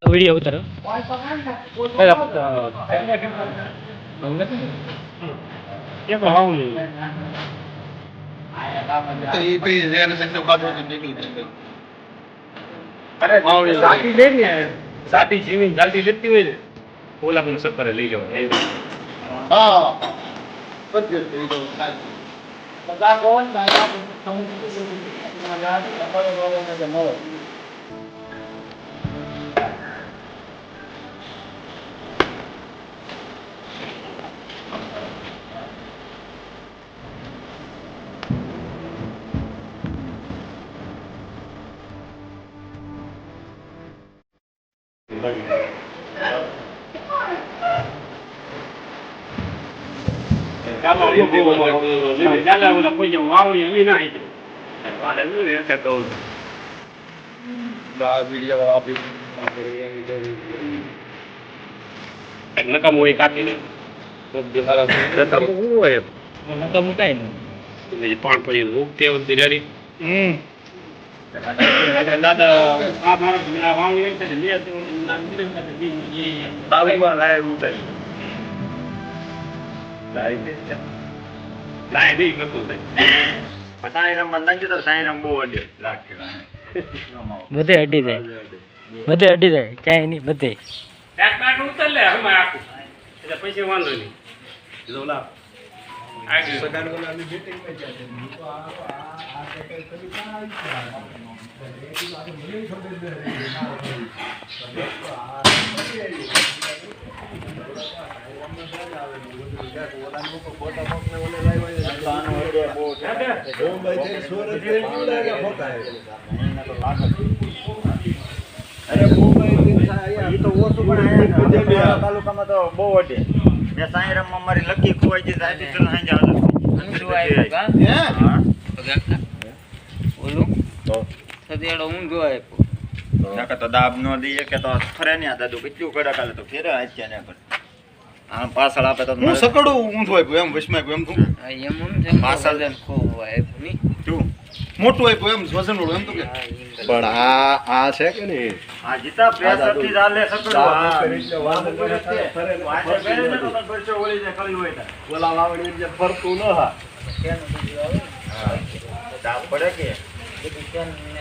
video ઉતારો સાટી જીવીને ચાલતી જતી હોય ને ઓલા પણ સફરે લઈ જવા નકામું હોય કાપી નકામું કઈ નહીં પણ પછી રોગ તે રેડી દાદા આ મારા વાવણી છે બધે અડી જાય ક્યાંય નહીં બધે ઉતર લે આખું એટલે પૈસા વાંધો નહીં તાલુકામાં તો બહુ અડે મેં સાંઈરામમાં મારી લકી ખોવાઈ જઈ તો દાબ નો દઈએ કે તો ફરે ને દાદુ કેટલું કડક હાલે તો ફેરે અત્યારે આમ પાછળ આપે તો હું સકડું ઊંધું આપ્યું એમ વસમાં આપ્યું એમ તું પાછળ ખૂબ આપ્યું તું મોટું આપ્યું એમ વજન વાળું એમ તો કે પણ આ છે કે નહીં આ જીતા પ્રેશર થી ચાલે સકડું આ કરી છે વાંધો કરે છે ફરે વાંચે કરે ને તો પરચો ઓળી જાય કળી હોય તા ઓલા વાવડી જે ફરતું ન હા કેન આવે હા દાબ પડે કે કેન ને